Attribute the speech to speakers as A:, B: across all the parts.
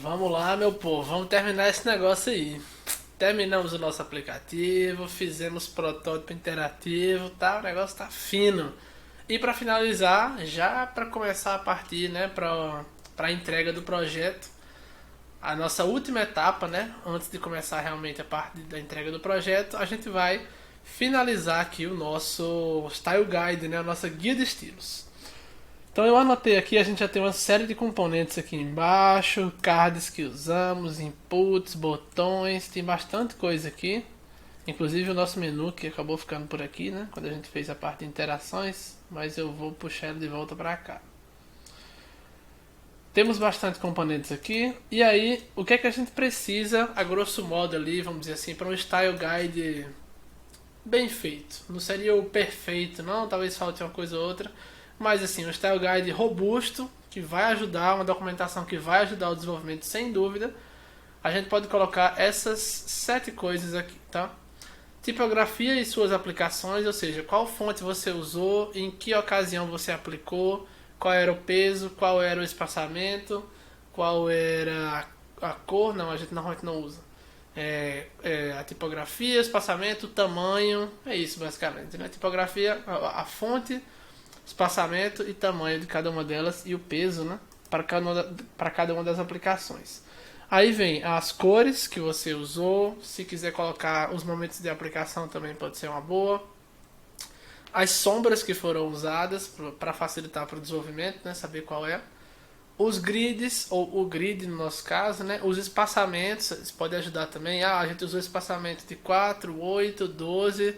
A: Vamos lá, meu povo, vamos terminar esse negócio aí. Terminamos o nosso aplicativo, fizemos protótipo interativo, tá? O negócio tá fino. E para finalizar, já para começar a partir, né, para a entrega do projeto, a nossa última etapa, né, antes de começar realmente a parte da entrega do projeto, a gente vai finalizar aqui o nosso Style Guide, né, a nossa guia de estilos. Então eu anotei aqui, a gente já tem uma série de componentes aqui embaixo, cards que usamos, inputs, botões, tem bastante coisa aqui. Inclusive o nosso menu que acabou ficando por aqui, né? Quando a gente fez a parte de interações, mas eu vou puxar ele de volta para cá. Temos bastante componentes aqui, e aí o que é que a gente precisa, a grosso modo ali, vamos dizer assim, para um Style Guide bem feito. Não seria o perfeito, não, talvez falte uma coisa ou outra, mas assim, um Style Guide robusto, que vai ajudar, uma documentação que vai ajudar o desenvolvimento sem dúvida. A gente pode colocar essas 7 coisas aqui, tá? Tipografia e suas aplicações, ou seja, qual fonte você usou, em que ocasião você aplicou, qual era o peso, qual era o espaçamento, qual era a cor, não, a gente normalmente não usa. A tipografia, espaçamento, tamanho, é isso basicamente, né? Tipografia, a fonte, espaçamento e tamanho de cada uma delas e o peso, né? Para cada uma das aplicações. Aí vem as cores que você usou, se quiser colocar os momentos de aplicação também pode ser uma boa. As sombras que foram usadas para facilitar para o desenvolvimento, né? Saber qual é. Os grids, ou o grid no nosso caso, né? Os espaçamentos, isso pode ajudar também. A gente usou espaçamento de 4, 8, 12,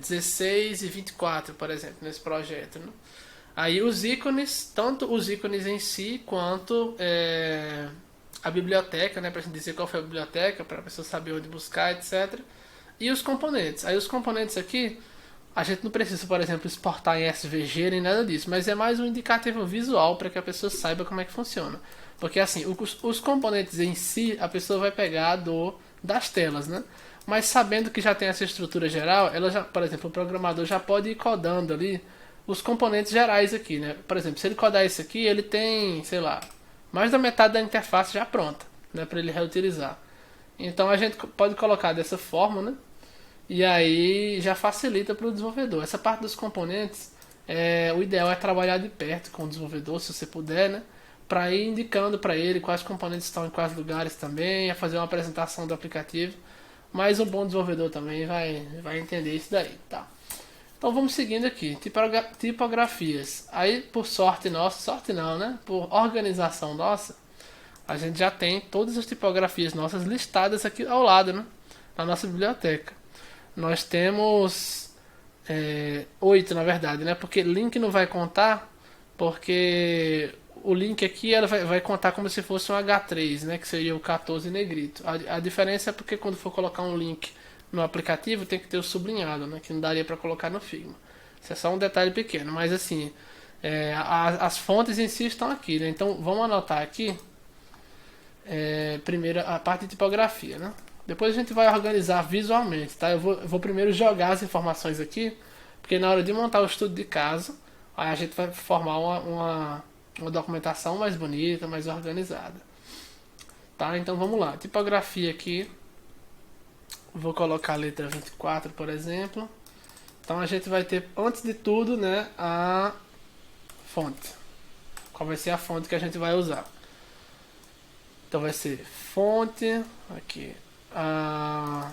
A: 16 e 24, por exemplo, nesse projeto. Né? Aí os ícones, tanto os ícones em si, quanto a biblioteca, né? Pra gente dizer qual foi a biblioteca, para a pessoa saber onde buscar, etc. E os componentes. Aí os componentes aqui, a gente não precisa, por exemplo, exportar em SVG nem nada disso, mas é mais um indicativo visual para que a pessoa saiba como é que funciona. Porque assim, os componentes em si, a pessoa vai pegar das telas, né? Mas sabendo que já tem essa estrutura geral, ela já, por exemplo, o programador já pode ir codando ali os componentes gerais aqui, né? Por exemplo, se ele codar isso aqui, ele tem, sei lá, mais da metade da interface já pronta, né, para ele reutilizar. Então a gente pode colocar dessa forma, né? E aí já facilita para o desenvolvedor. Essa parte dos componentes, o ideal é trabalhar de perto com o desenvolvedor, se você puder, né? Para ir indicando para ele quais componentes estão em quais lugares também, a fazer uma apresentação do aplicativo. Mas um bom desenvolvedor também vai entender isso daí, tá? Então vamos seguindo aqui. Tipografias. Aí, por sorte nossa, sorte não, né? Por organização nossa, a gente já tem todas as tipografias nossas listadas aqui ao lado, né? Na nossa biblioteca. Nós temos 8 na verdade, né? Porque link não vai contar, porque o link aqui ela vai contar como se fosse um H3, né? Que seria o 14 negrito. A diferença é porque quando for colocar um link no aplicativo tem que ter o sublinhado, né? Que não daria para colocar no Figma. Isso é só um detalhe pequeno, mas assim, as fontes em si estão aqui, né? Então vamos anotar aqui primeiro a parte de tipografia, né? Depois a gente vai organizar visualmente, tá? Eu vou primeiro jogar as informações aqui, porque na hora de montar o estudo de caso, aí a gente vai formar uma documentação mais bonita, mais organizada. Tá? Então vamos lá. Tipografia aqui. Vou colocar a letra 24, por exemplo. Então a gente vai ter, antes de tudo, né, a fonte. Qual vai ser a fonte que a gente vai usar? Então vai ser fonte, aqui, a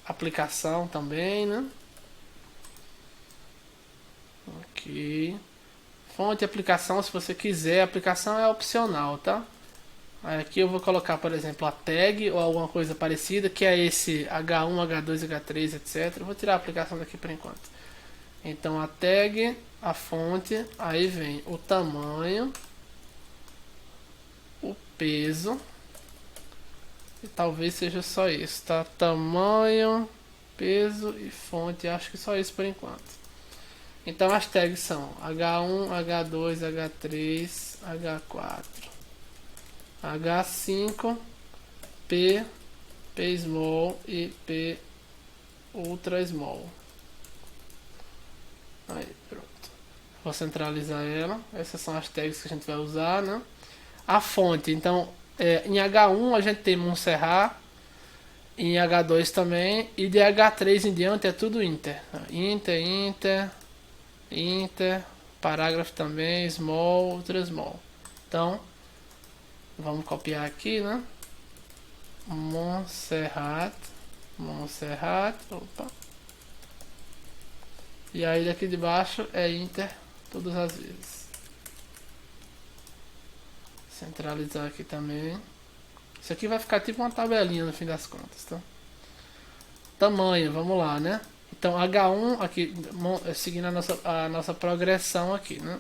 A: aplicação também, né? Aqui. Fonte e aplicação, se você quiser, a aplicação é opcional, tá? Aqui eu vou colocar, por exemplo, a tag ou alguma coisa parecida, que é esse H1, H2, H3, etc. Eu vou tirar a aplicação daqui por enquanto. Então a tag, a fonte, aí vem o tamanho, o peso, e talvez seja só isso, tá? Tamanho, peso e fonte, acho que só isso por enquanto. Então as tags são H1, H2, H3, H4, H5, P, P small e P ultra small. Aí, pronto. Vou centralizar ela. Essas são as tags que a gente vai usar, né? a fonte. Então, em H1 a gente tem Montserrat, em H2 também, e de H3 em diante é tudo Inter. Inter, parágrafo também, small, ultra small. Então, vamos copiar aqui, né? Montserrat, opa. E aí daqui de baixo é Inter todas as vezes. Centralizar aqui também. Isso aqui vai ficar tipo uma tabelinha no fim das contas, tá? Tamanho, vamos lá, né? Então H1 aqui, seguindo a nossa progressão aqui, né?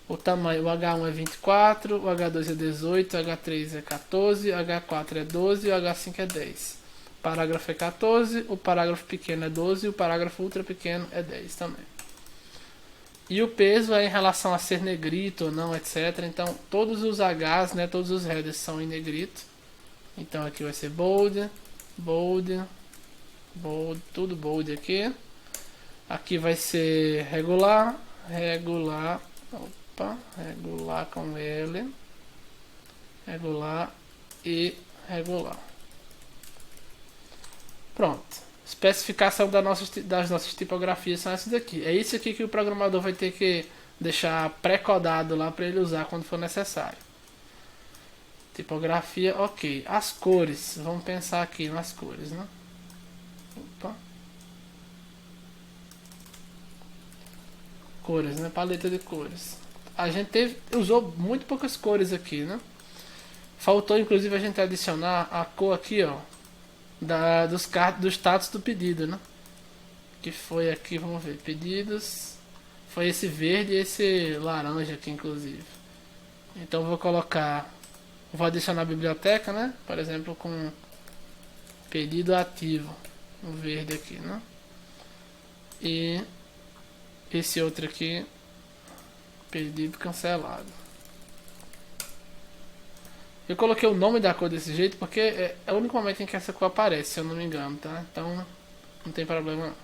A: O tamanho, o H1 é 24, o H2 é 18, o H3 é 14, o H4 é 12 e o H5 é 10. O parágrafo é 14, o parágrafo pequeno é 12 e o parágrafo ultra pequeno é 10 também. E o peso é em relação a ser negrito ou não, etc. Então todos os Hs, né, todos os headers são em negrito. Então aqui vai ser bold, tudo bold aqui. Aqui vai ser regular com L, regular e regular. Pronto. Especificação das nossas tipografias são essas daqui. É isso aqui que o programador vai ter que deixar pré-codado lá para ele usar quando for necessário. Tipografia, ok. As cores, vamos pensar aqui nas cores, né? Opa. Cores, né? Paleta de cores. A gente usou muito poucas cores aqui, né? Faltou inclusive a gente adicionar a cor aqui, ó, dos status do pedido, né? Que foi aqui, vamos ver, pedidos. Foi esse verde e esse laranja aqui, inclusive. Então vou adicionar a biblioteca, né? Por exemplo, com pedido ativo, o verde aqui, né? E esse outro aqui, pedido cancelado. Eu coloquei o nome da cor desse jeito porque é o único momento em que essa cor aparece, se eu não me engano, tá? Então não tem problema não.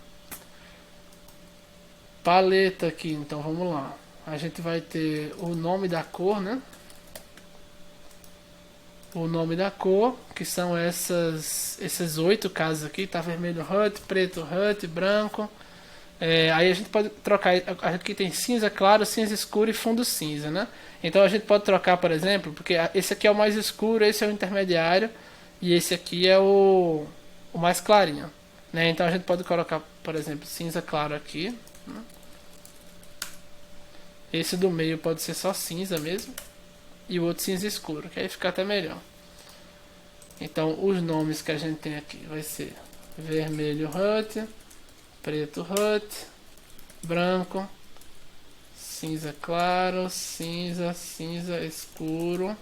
A: Paleta aqui, então vamos lá. A gente vai ter o nome da cor, né? O nome da cor, que são esses 8 casos aqui, tá? Vermelho HUD, preto HUD, branco. Aí a gente pode trocar, aqui tem cinza claro, cinza escuro e fundo cinza, né? Então a gente pode trocar, por exemplo, porque esse aqui é o mais escuro, esse é o intermediário e esse aqui é o mais clarinho, né? Então a gente pode colocar, por exemplo, cinza claro aqui, né? Esse do meio pode ser só cinza mesmo e o outro cinza escuro, que aí fica até melhor. Então os nomes que a gente tem aqui vai ser vermelho HUD, preto HUD, branco, cinza claro, cinza escuro,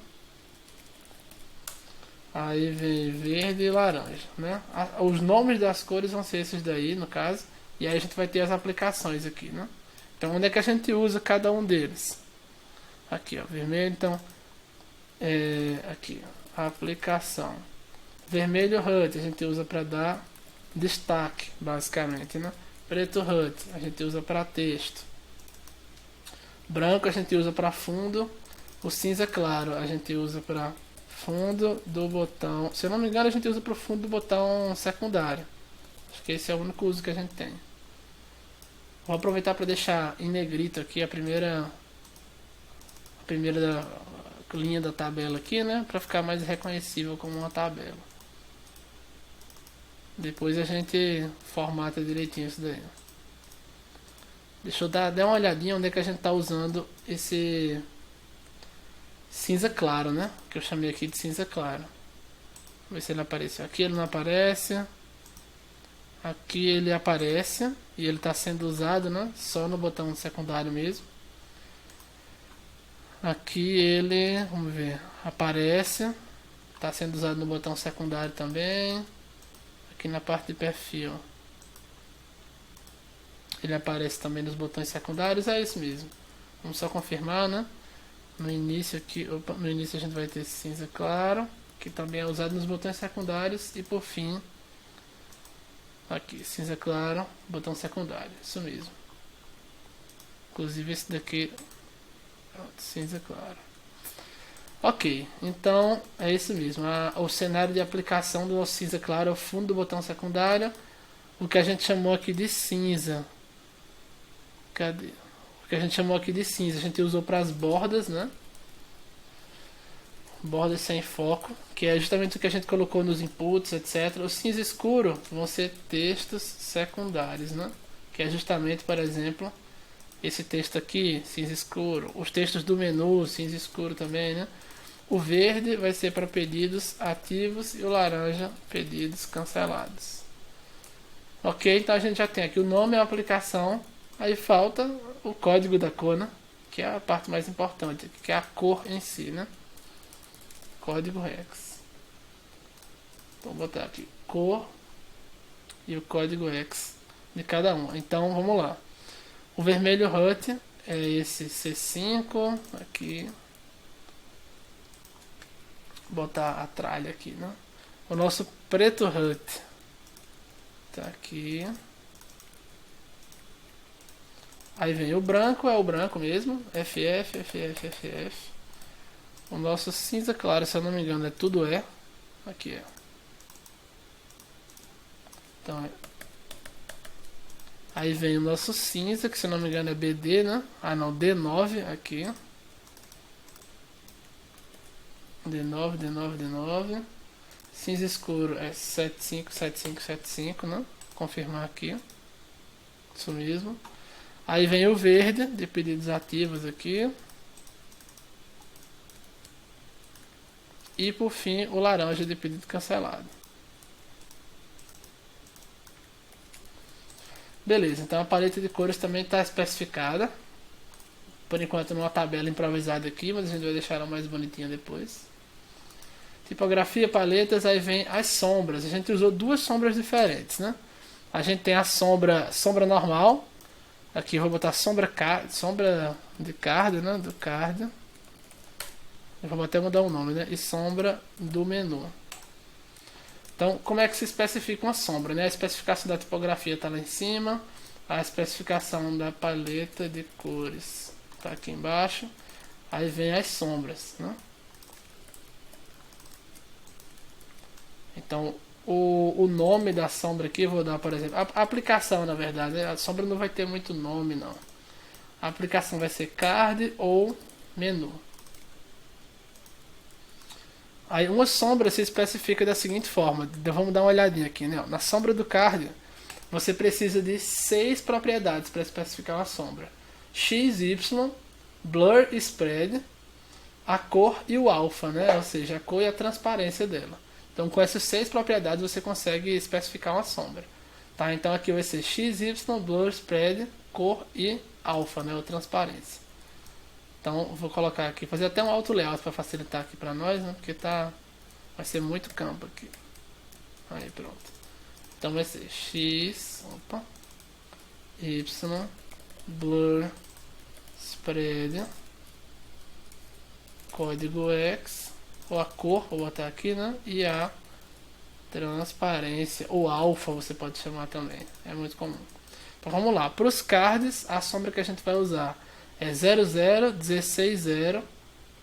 A: aí vem verde e laranja, né? Os nomes das cores vão ser esses daí, no caso, e aí a gente vai ter as aplicações aqui, né? Então onde é que a gente usa cada um deles? Aqui, ó, vermelho, então aqui, a aplicação vermelho HUD a gente usa para dar destaque, basicamente, né? Preto HUD a gente usa para texto, branco a gente usa para fundo, o cinza claro a gente usa para fundo do botão, se eu não me engano a gente usa para o fundo do botão secundário. Acho que esse é o único uso que a gente tem. Vou aproveitar para deixar em negrito aqui a primeira linha da tabela aqui, né, para ficar mais reconhecível como uma tabela. Depois a gente formata direitinho isso daí. Deixa eu dar uma olhadinha onde é que a gente está usando esse cinza claro, né? Que eu chamei aqui de cinza claro. Vamos ver se ele apareceu. Aqui ele não aparece. Aqui ele aparece. E ele está sendo usado, né? Só no botão secundário mesmo. Aqui ele, vamos ver, aparece. Está sendo usado no botão secundário também. Aqui na parte de perfil ele aparece também nos botões secundários, é isso mesmo. Vamos só confirmar, né? No início aqui, no início a gente vai ter cinza claro, que também é usado nos botões secundários, e por fim aqui, cinza claro, botão secundário, isso mesmo. Inclusive esse daqui, pronto, cinza claro. Ok, então é isso mesmo. O cenário de aplicação do cinza claro é o fundo do botão secundário, o que a gente chamou aqui de cinza. Cadê? O que a gente chamou aqui de cinza, a gente usou para as bordas, né? Bordas sem foco, que é justamente o que a gente colocou nos inputs, etc. O cinza escuro vão ser textos secundários, né? Que é justamente, por exemplo, esse texto aqui, cinza escuro. Os textos do menu, cinza escuro também, né? O verde vai ser para pedidos ativos e o laranja, pedidos cancelados. Ok, então a gente já tem aqui o nome e a aplicação. Aí falta o código da cor, né? Que é a parte mais importante, que é a cor em si, né? Código hex. Então vou botar aqui cor e o código hex de cada um. Então vamos lá. O vermelho HUT é esse C5 aqui. Vou botar a tralha aqui, né? O nosso preto HUT tá aqui. Aí vem o branco, é o branco mesmo. FF, FF, FF. O nosso cinza claro, se eu não me engano, é tudo é. Aqui é. Então, aí vem o nosso cinza, que se eu não me engano é BD, né? Ah não, D9 aqui. D9, D9, D9. Cinza escuro é 75, 75, 75, né? Confirmar aqui. Isso mesmo. Aí vem o verde, de pedidos ativos aqui. E por fim o laranja de pedido cancelado. Beleza, então a paleta de cores também está especificada. Por enquanto numa tabela improvisada aqui, mas a gente vai deixar ela mais bonitinha depois. Tipografia, paletas, aí vem as sombras. A gente usou duas sombras diferentes, né? A gente tem a sombra normal. Aqui eu vou botar sombra de card, né? Do card. Eu vou até mudar o nome, né? E sombra do menu. Então, como é que se especifica uma sombra, né? A especificação da tipografia está lá em cima. A especificação da paleta de cores está aqui embaixo. Aí vem as sombras, né? Então, o nome da sombra aqui, eu vou dar, por exemplo, a aplicação, na verdade, a sombra não vai ter muito nome, não. A aplicação vai ser card ou menu. Aí uma sombra se especifica da seguinte forma, vamos dar uma olhadinha aqui, né? Na sombra do card, você precisa de 6 propriedades para especificar uma sombra. X, Y, Blur, Spread, a cor e o alpha, né? Ou seja, a cor e a transparência dela. Então com essas 6 propriedades você consegue especificar uma sombra. Tá? Então aqui vai ser X, Y, Blur, Spread, cor e alpha, né? Ou transparência. Então vou colocar aqui, fazer até um auto layout para facilitar aqui para nós, né? Porque vai ser muito campo aqui. Aí pronto. Então vai ser X, Y, Blur, Spread, código X, ou a cor, vou botar aqui, né? E a transparência, ou alfa você pode chamar também, é muito comum. Então vamos lá, para os cards, a sombra que a gente vai usar é 00, 16, 0,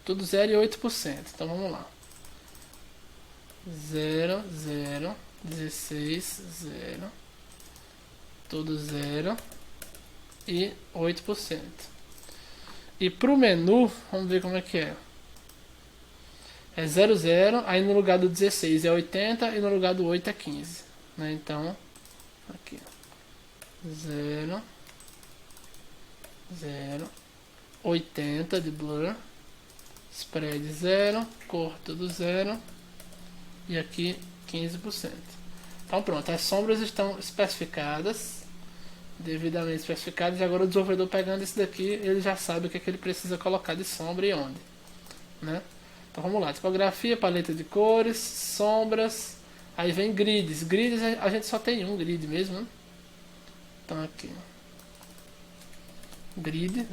A: tudo 0 e 8%. Então vamos lá. 0, 0, 16, 0, tudo 0 e 8%. E para o menu, vamos ver como é que é. É 0, 0, aí no lugar do 16 é 80 e no lugar do 8 é 15. Né? Então, aqui. 0, 0, 80 de blur, spread 0, cor tudo 0 e aqui 15%. Então pronto, as sombras estão especificadas, devidamente especificadas, e agora o desenvolvedor pegando esse daqui, ele já sabe o que, é que ele precisa colocar de sombra e onde. Né? Então vamos lá, tipografia, paleta de cores, sombras, aí vem grids. Grids a gente só tem um grid mesmo, né? Então aqui, grid,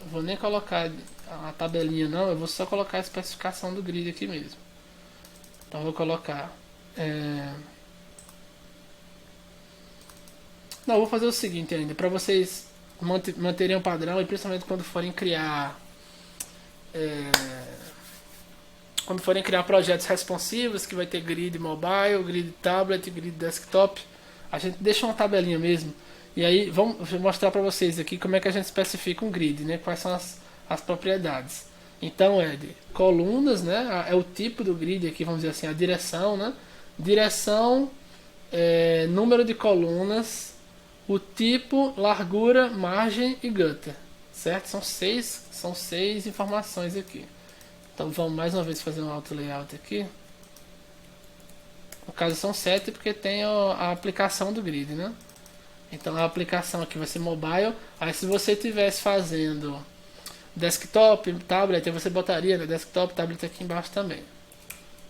A: vou nem colocar a tabelinha não, eu vou só colocar a especificação do grid aqui mesmo. Então vou colocar não, vou fazer o seguinte ainda, para vocês manterem o padrão e principalmente quando forem criar quando forem criar projetos responsivos, que vai ter grid mobile, grid tablet, grid desktop, a gente deixa uma tabelinha mesmo. E aí vou mostrar para vocês aqui como é que a gente especifica um grid, né? Quais são as propriedades. Então é de colunas, né? É o tipo do grid aqui, vamos dizer assim, a direção, né? Direção, número de colunas, o tipo, largura, margem e gutter, certo? São seis informações aqui. Então vamos mais uma vez fazer um auto layout aqui. No caso são 7 porque tem a aplicação do grid, né? Então a aplicação aqui vai ser mobile. Aí se você estivesse fazendo desktop, tablet, aí você botaria, né, desktop, tablet aqui embaixo também.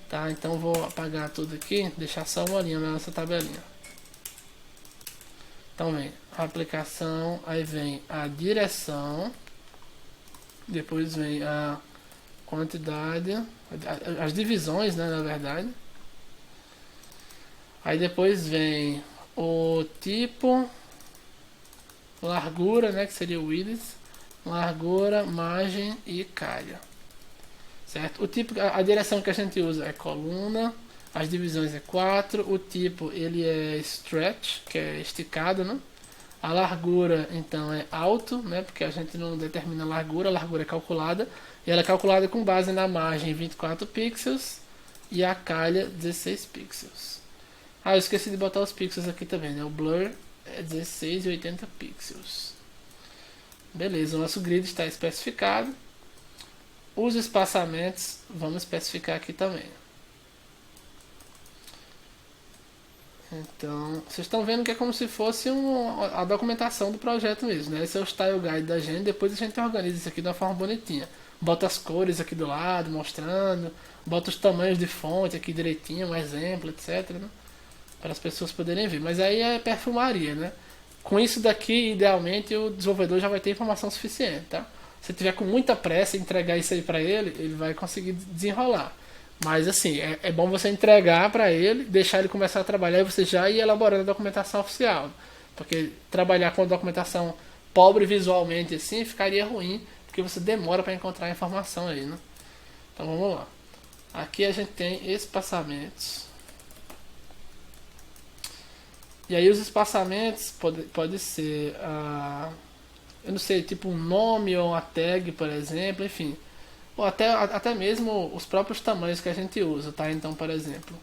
A: Tá? Então vou apagar tudo aqui, deixar só uma linha na nossa tabelinha. Então vem a aplicação, aí vem a direção, depois vem a quantidade, as divisões, né, na verdade. Aí depois vem o tipo, largura, né, que seria o width, largura, margem e calha. Certo? O tipo, a direção que a gente usa é coluna, as divisões é 4, o tipo ele é stretch, que é esticado, né? A largura então é alto, né? Porque a gente não determina a largura é calculada, e ela é calculada com base na margem 24 pixels e a calha 16 pixels. Ah, eu esqueci de botar os pixels aqui também, né? O blur é 16 e 80 pixels. Beleza, o nosso grid está especificado. Os espaçamentos, vamos especificar aqui também. Então, vocês estão vendo que é como se fosse a documentação do projeto mesmo, né? Esse é o style guide da gente, depois a gente organiza isso aqui de uma forma bonitinha. Bota as cores aqui do lado, mostrando, bota os tamanhos de fonte aqui direitinho, um exemplo, etc, né? Para as pessoas poderem ver. Mas aí é perfumaria, né? Com isso daqui, idealmente, o desenvolvedor já vai ter informação suficiente, tá? Se tiver com muita pressa em entregar isso aí para ele vai conseguir desenrolar. Mas assim, é bom você entregar para ele, deixar ele começar a trabalhar e você já ir elaborando a documentação oficial. Porque trabalhar com a documentação pobre visualmente assim ficaria ruim, porque você demora para encontrar a informação aí, né? Então vamos lá. Aqui a gente tem espaçamentos. E aí os espaçamentos pode ser eu não sei, tipo um nome ou uma tag, por exemplo, enfim. Ou até mesmo os próprios tamanhos que a gente usa, tá? Então, por exemplo,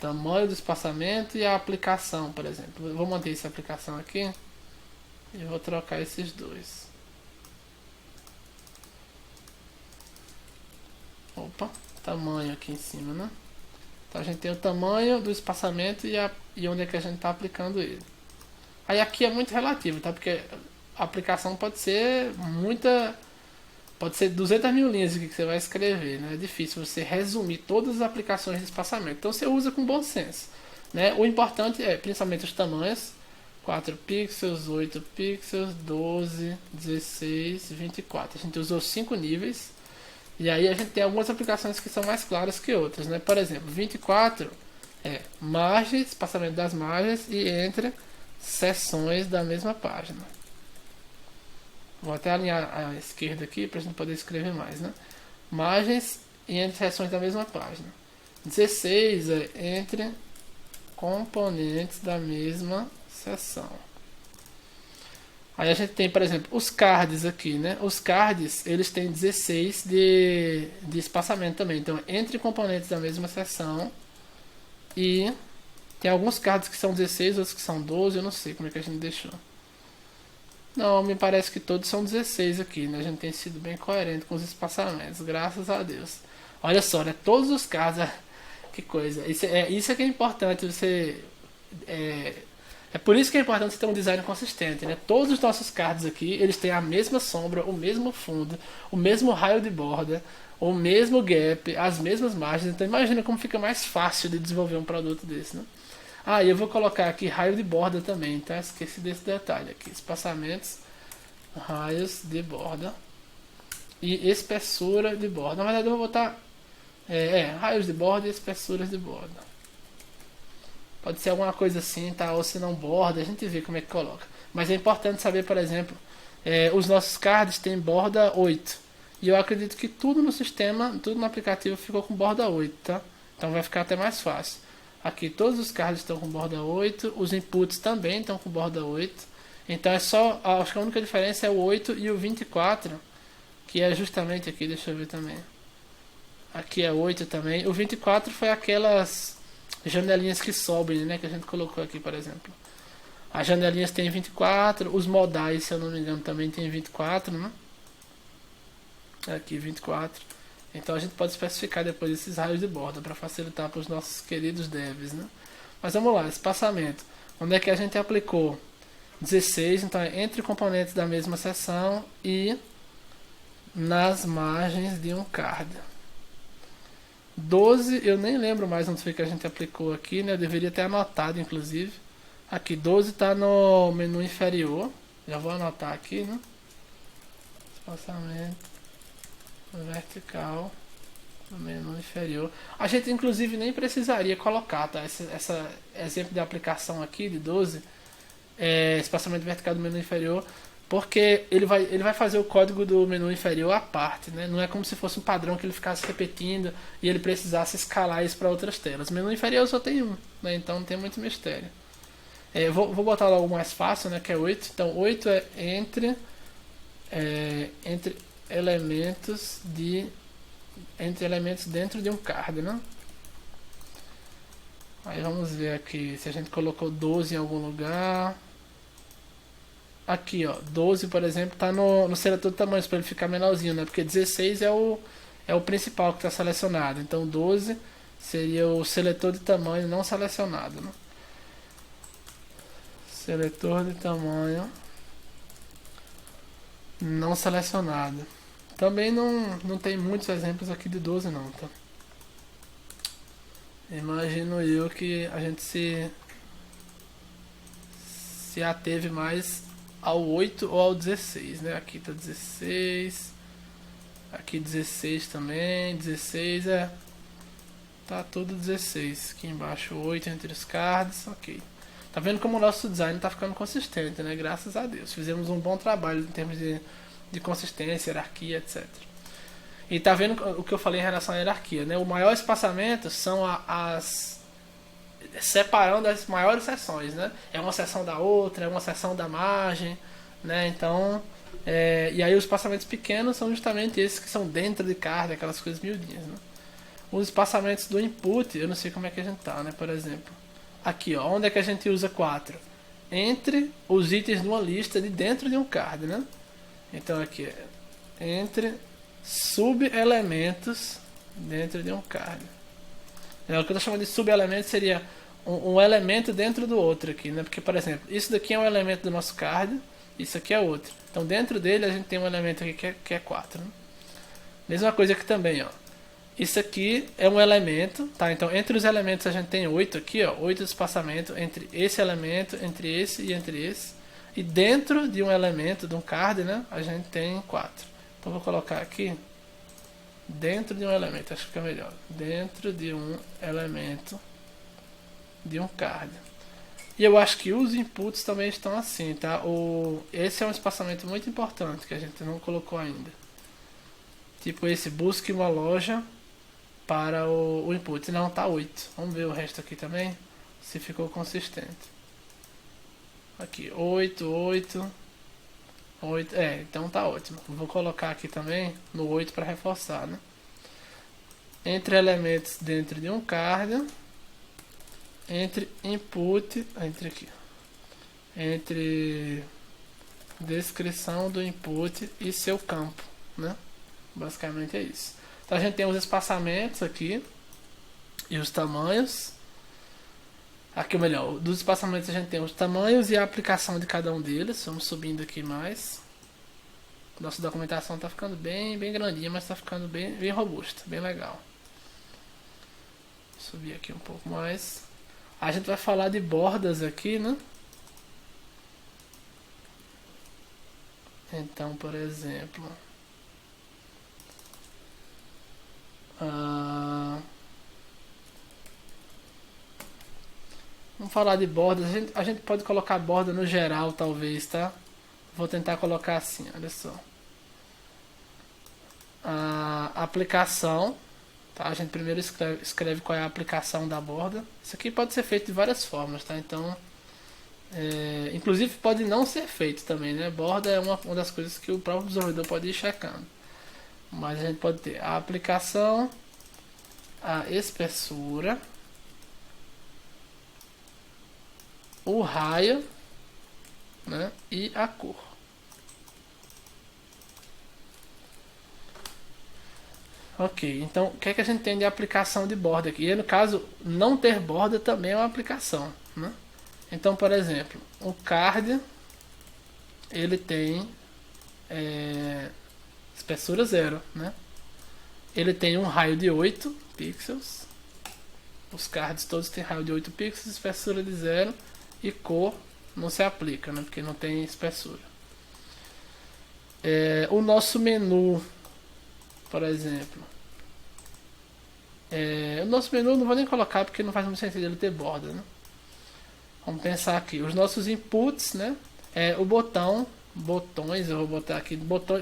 A: tamanho do espaçamento e a aplicação, por exemplo. Eu vou manter essa aplicação aqui e vou trocar esses dois. Opa, tamanho aqui em cima, né? Então a gente tem o tamanho do espaçamento e onde é que a gente está aplicando ele. Aí aqui é muito relativo, tá? Porque a aplicação pode ser 200 mil linhas que você vai escrever, né? É difícil você resumir todas as aplicações de espaçamento. Então você usa com bom senso, né? O importante é principalmente os tamanhos: 4 pixels, 8 pixels, 12, 16, 24. A gente usou 5 níveis. E aí a gente tem algumas aplicações que são mais claras que outras, né? Por exemplo, 24 é margens, espaçamento das margens e entre seções da mesma página. Vou até alinhar a esquerda aqui para a gente poder escrever mais, né? Margens e entre seções da mesma página. 16 é entre componentes da mesma seção. Aí a gente tem, por exemplo, os cards aqui, né? Os cards, eles têm 16 de espaçamento também. Então, entre componentes da mesma seção. E tem alguns cards que são 16, outros que são 12. Eu não sei como é que a gente deixou. Não, me parece que todos são 16 aqui, né? A gente tem sido bem coerente com os espaçamentos, graças a Deus. Olha só, né? Todos os cards... Que coisa. Isso é que é importante você... É por isso que é importante você ter um design consistente, né? Todos os nossos cards aqui, eles têm a mesma sombra, o mesmo fundo, o mesmo raio de borda, o mesmo gap, as mesmas margens. Então imagina como fica mais fácil de desenvolver um produto desse, né? Ah, e eu vou colocar aqui raio de borda também, tá? Esqueci desse detalhe aqui. Espaçamentos, raios de borda e espessura de borda. Na verdade eu vou botar raios de borda e espessuras de borda. Pode ser alguma coisa assim, tá? Ou se não borda, a gente vê como é que coloca. Mas é importante saber, por exemplo, os nossos cards têm borda 8. E eu acredito que tudo no sistema, tudo no aplicativo ficou com borda 8, tá? Então vai ficar até mais fácil. Aqui todos os cards estão com borda 8, os inputs também estão com borda 8. Então é só, acho que a única diferença é o 8 e o 24, que é justamente aqui, deixa eu ver também. Aqui é 8 também. O 24 foi aquelas janelinhas que sobem, né, que a gente colocou aqui, por exemplo. As janelinhas tem 24, os modais, se eu não me engano, também tem 24, né? Aqui 24. Então a gente pode especificar depois esses raios de borda para facilitar para os nossos queridos devs, né? Mas vamos lá, espaçamento. Onde é que a gente aplicou? 16, então é entre componentes da mesma seção e nas margens de um card. 12, eu nem lembro mais onde foi que a gente aplicou aqui, né? Eu deveria ter anotado, inclusive. Aqui, 12 está no menu inferior. Já vou anotar aqui, né? Espaçamento vertical no menu inferior. A gente, inclusive, nem precisaria colocar, tá? Essa exemplo de aplicação aqui, de 12, espaçamento vertical do menu inferior, porque ele vai fazer o código do menu inferior à parte, né? Não é como se fosse um padrão que ele ficasse repetindo e ele precisasse escalar isso para outras telas. O menu inferior só tem um, né? Então não tem muito mistério. Vou botar logo mais fácil, né? Que é 8. Então 8 é entre elementos dentro de um card, né? Aí vamos ver aqui se a gente colocou 12 em algum lugar. Aqui, ó, 12, por exemplo, está no seletor de tamanhos para ele ficar menorzinho, né? Porque 16 é o principal que está selecionado. Então 12 seria o seletor de tamanho não selecionado, né? Seletor de tamanho não selecionado. Também não tem muitos exemplos aqui de 12 não, tá? Imagino eu que a gente se ateve mais ao 8 ou ao 16, né? Aqui tá 16, aqui 16 também, 16 tá tudo 16, aqui embaixo 8 entre os cards, ok. Tá vendo como o nosso design tá ficando consistente, né? Graças a Deus, fizemos um bom trabalho em termos de consistência, hierarquia, etc. E tá vendo o que eu falei em relação à hierarquia, né? O maior espaçamento são separando as maiores seções, né? É uma seção da outra, é uma seção da margem, né? Então, e aí os espaçamentos pequenos são justamente esses que são dentro de card, aquelas coisas miudinhas, né? Os espaçamentos do input, eu não sei como é que a gente tá, né? Por exemplo, aqui, ó, onde é que a gente usa 4? Entre os itens de uma lista de dentro de um card, né? Então aqui, entre subelementos dentro de um card. O que eu estou chamando de subelementos seria um elemento dentro do outro aqui, né? Porque, por exemplo, isso daqui é um elemento do nosso card, isso aqui é outro. Então dentro dele a gente tem um elemento aqui que é 4. Né? Mesma coisa aqui também, ó. Isso aqui é um elemento, tá? Então entre os elementos a gente tem 8 aqui, ó, 8 de espaçamento entre esse elemento, entre esse e entre esse. E dentro de um elemento, de um card, né, a gente tem 4. Então vou colocar aqui dentro de um elemento, acho que fica melhor. Dentro de um elemento de um card. E eu acho que os inputs também estão assim, tá? Esse é um espaçamento muito importante que a gente não colocou ainda. Tipo esse, busque uma loja para o input. Não, tá 8. Vamos ver o resto aqui também, se ficou consistente. Aqui, 8, 8, 8. Então tá ótimo. Vou colocar aqui também no 8 para reforçar, né? Entre elementos dentro de um card, entre input, entre descrição do input e seu campo, né? Basicamente é isso. Então a gente tem os espaçamentos aqui e os tamanhos. Aqui, ou melhor, dos espaçamentos a gente tem os tamanhos e a aplicação de cada um deles. Vamos subindo aqui mais. Nossa documentação está ficando bem grandinha, mas está ficando bem robusta, bem legal. Vou subir aqui um pouco mais. A gente vai falar de bordas aqui, né? Então, por exemplo, vamos falar de bordas. A gente pode colocar borda no geral, talvez, tá? Vou tentar colocar assim, olha só. a aplicação, tá? A gente primeiro escreve qual é a aplicação da borda. Isso aqui pode ser feito de várias formas, tá? Então, inclusive pode não ser feito também, né? Borda é uma das coisas que o próprio desenvolvedor pode ir checando. Mas a gente pode ter a aplicação, a espessura, o raio, né? E a cor. Ok, então o que é que a gente tem de aplicação de borda aqui? E no caso, não ter borda também é uma aplicação, né? Então, por exemplo, o card ele tem espessura 0, né? Ele tem um raio de 8 pixels. Os cards todos têm raio de 8 pixels, espessura de 0 e cor não se aplica, né? Porque não tem espessura. O nosso menu, por exemplo, o nosso menu não vou nem colocar porque não faz muito sentido ele ter borda, né? Vamos pensar aqui, os nossos inputs, né? O botões, eu vou botar aqui,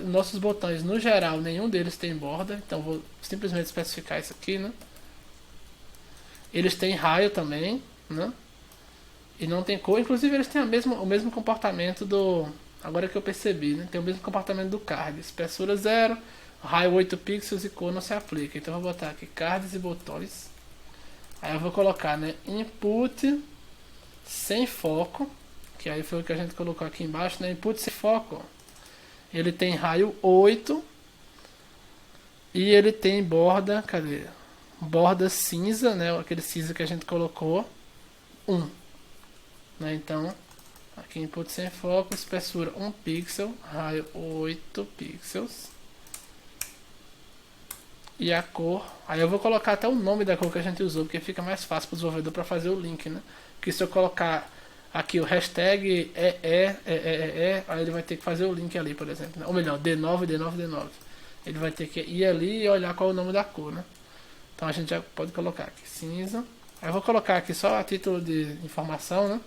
A: nossos botões no geral, nenhum deles tem borda, então vou simplesmente especificar isso aqui, né? Eles têm raio também, né? E não tem cor, inclusive eles têm o mesmo comportamento do... Agora que eu percebi, né? Tem o mesmo comportamento do card, espessura 0, raio 8 pixels e cor não se aplica. Então eu vou botar aqui cards e botões. Aí eu vou colocar, né, input sem foco, que aí foi o que a gente colocou aqui embaixo, né, input sem foco. Ele tem raio 8 e ele tem borda, cadê? Borda cinza, né, aquele cinza que a gente colocou, 1. Né, então, aqui input sem foco, espessura 1 pixel, raio 8 pixels. E a cor, aí eu vou colocar até o nome da cor que a gente usou, porque fica mais fácil para o desenvolvedor para fazer o link, né? Porque se eu colocar aqui o hashtag aí ele vai ter que fazer o link ali, por exemplo, né? Ou melhor, D9. Ele vai ter que ir ali e olhar qual é o nome da cor, né? Então a gente já pode colocar aqui cinza. Aí eu vou colocar aqui só a título de informação, né?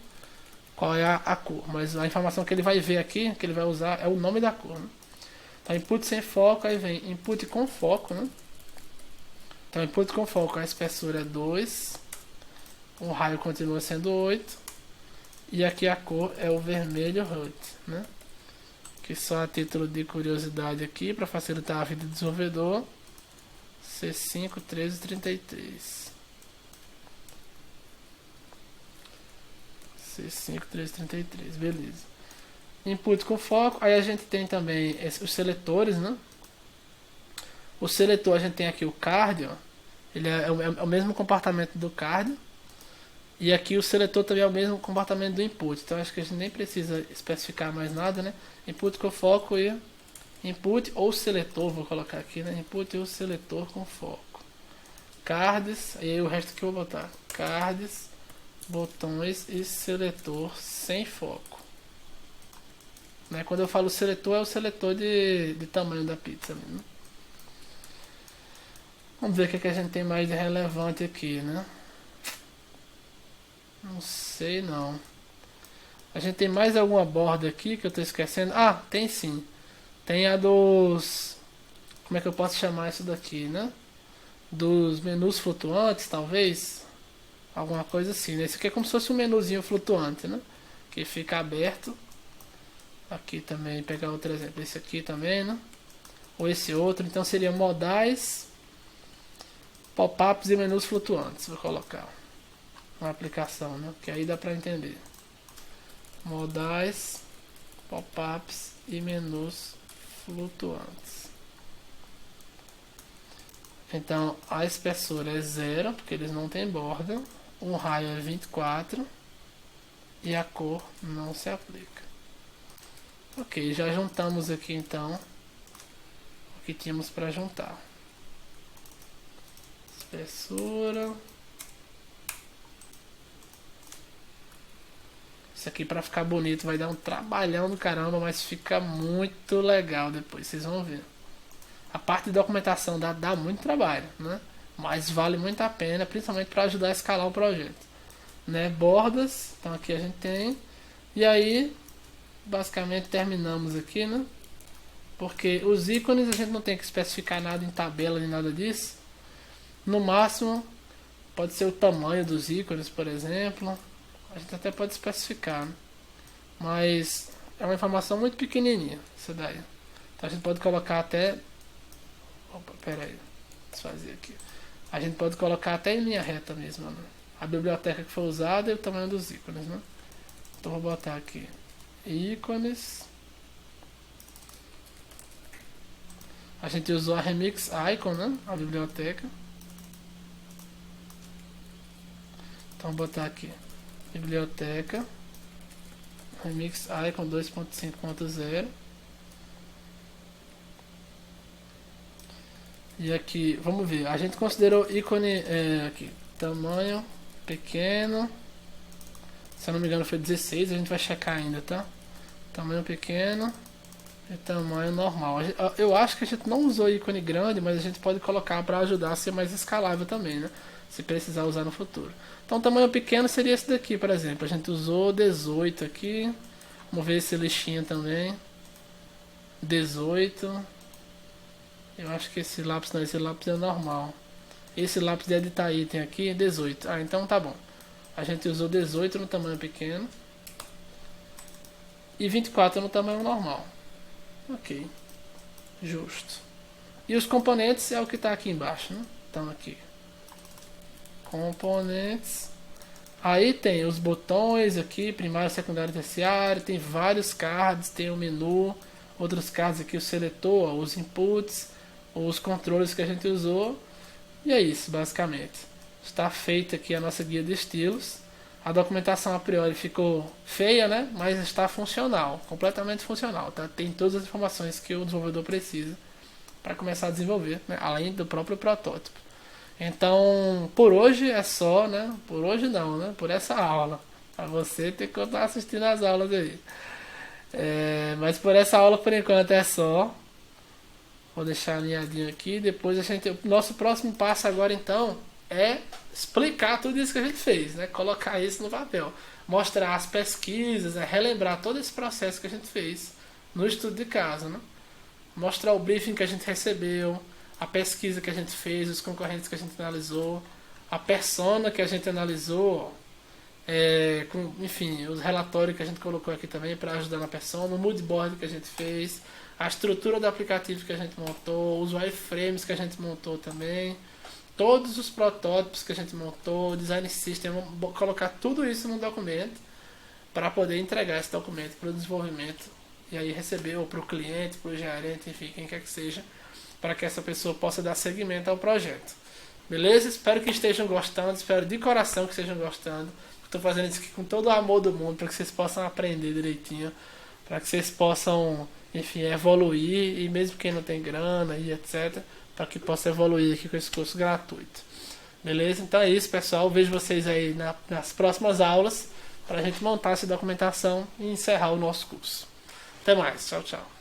A: Qual é a cor, mas a informação que ele vai ver aqui, que ele vai usar, é o nome da cor, né? Então input sem foco, aí vem input com foco, né? Então input com foco, a espessura é 2, o raio continua sendo 8, e aqui a cor é o vermelho HUD, né? Que só a título de curiosidade aqui, para facilitar a vida do desenvolvedor, C5 1333. C5 1333, beleza. Input com foco, aí a gente tem também os seletores, né? O seletor, a gente tem aqui o card, ó. Ele é o mesmo comportamento do card. E aqui o seletor também é o mesmo comportamento do input. Então acho que a gente nem precisa especificar mais nada, né? Input com foco e input ou seletor, vou colocar aqui, né? Input ou seletor com foco. Cards, e aí o resto que eu vou botar. Cards, botões e seletor sem foco. Né? Quando eu falo seletor, é o seletor de tamanho da pizza, né? Vamos ver o que a gente tem mais de relevante aqui, né? Não sei não. A gente tem mais alguma borda aqui que eu estou esquecendo? Ah, tem sim. Tem a dos... Como é que eu posso chamar isso daqui, né? Dos menus flutuantes, talvez. Alguma coisa assim, né? Esse aqui é como se fosse um menuzinho flutuante, né? Que fica aberto. Aqui também, pegar outro exemplo. Esse aqui também, né? Ou esse outro. Então seria modais... Pop-ups e menus flutuantes, vou colocar uma aplicação, né? Que aí dá para entender. Modais, pop-ups e menus flutuantes. Então a espessura é 0, porque eles não têm borda. O raio é 24 e a cor não se aplica. Ok, já juntamos aqui então o que tínhamos para juntar. Espessura. Isso aqui para ficar bonito vai dar um trabalhão do caramba, mas fica muito legal depois, vocês vão ver. A parte de documentação dá muito trabalho, né? Mas vale muito a pena, principalmente para ajudar a escalar o projeto. Né? Bordas, então aqui a gente tem. E aí, basicamente terminamos aqui, né? Porque os ícones a gente não tem que especificar nada em tabela nem nada disso. No máximo, pode ser o tamanho dos ícones, por exemplo. A gente até pode especificar, né? Mas é uma informação muito pequenininha, isso daí. Então a gente pode colocar até... Opa, pera aí. Desfazer aqui. A gente pode colocar até em linha reta mesmo, né? A biblioteca que foi usada e o tamanho dos ícones, né? Então vou botar aqui ícones. A gente usou a Remix Icon, né? A biblioteca. Então vou botar aqui biblioteca Remix Icon 2.5.0. E aqui, vamos ver, a gente considerou ícone aqui, tamanho pequeno. Se eu não me engano foi 16, a gente vai checar ainda, tá? Tamanho pequeno e tamanho normal. Eu acho que a gente não usou ícone grande, mas a gente pode colocar para ajudar a ser mais escalável também, né? Se precisar usar no futuro. Então tamanho pequeno seria esse daqui, por exemplo. A gente usou 18 aqui. Vamos ver esse lixinho também. 18. Eu acho que esse lápis não, esse lápis é normal. Esse lápis de editar item aqui é 18. Ah, então tá bom. A gente usou 18 no tamanho pequeno. E 24 no tamanho normal. Ok. Justo. E os componentes é o que está aqui embaixo, né? Então aqui. Componentes. Aí tem os botões aqui, primário, secundário e terciário. Tem vários cards, tem o menu. Outros cards aqui, o seletor, os inputs, os controles que a gente usou. E é isso, basicamente. Está feita aqui a nossa guia de estilos. A documentação a priori ficou feia, né? Mas está funcional, completamente funcional. Tá? Tem todas as informações que o desenvolvedor precisa para começar a desenvolver, né? Além do próprio protótipo. Então, por hoje é só, né? Por hoje não, né? Por essa aula. Para você ter que continuar assistindo as aulas aí. Mas por essa aula, por enquanto, é só. Vou deixar alinhadinho aqui. Depois o nosso próximo passo agora, então, é explicar tudo isso que a gente fez, né? Colocar isso no papel. Mostrar as pesquisas, né? Relembrar todo esse processo que a gente fez no estudo de caso, né? Mostrar o briefing que a gente recebeu, a pesquisa que a gente fez, os concorrentes que a gente analisou, a persona que a gente analisou, enfim, os relatórios que a gente colocou aqui também para ajudar na persona, o moodboard que a gente fez, a estrutura do aplicativo que a gente montou, os wireframes que a gente montou também, todos os protótipos que a gente montou, o design system, vamos colocar tudo isso num documento para poder entregar esse documento para o desenvolvimento e aí receber ou para o cliente, para o gerente, enfim, quem quer que seja, para que essa pessoa possa dar seguimento ao projeto. Beleza? Espero que estejam gostando, espero de coração que estejam gostando. Estou fazendo isso aqui com todo o amor do mundo para que vocês possam aprender direitinho, para que vocês possam, enfim, evoluir, e mesmo quem não tem grana e etc, para que possa evoluir aqui com esse curso gratuito. Beleza? Então é isso, pessoal. Vejo vocês aí nas próximas aulas para a gente montar essa documentação e encerrar o nosso curso. Até mais. Tchau, tchau.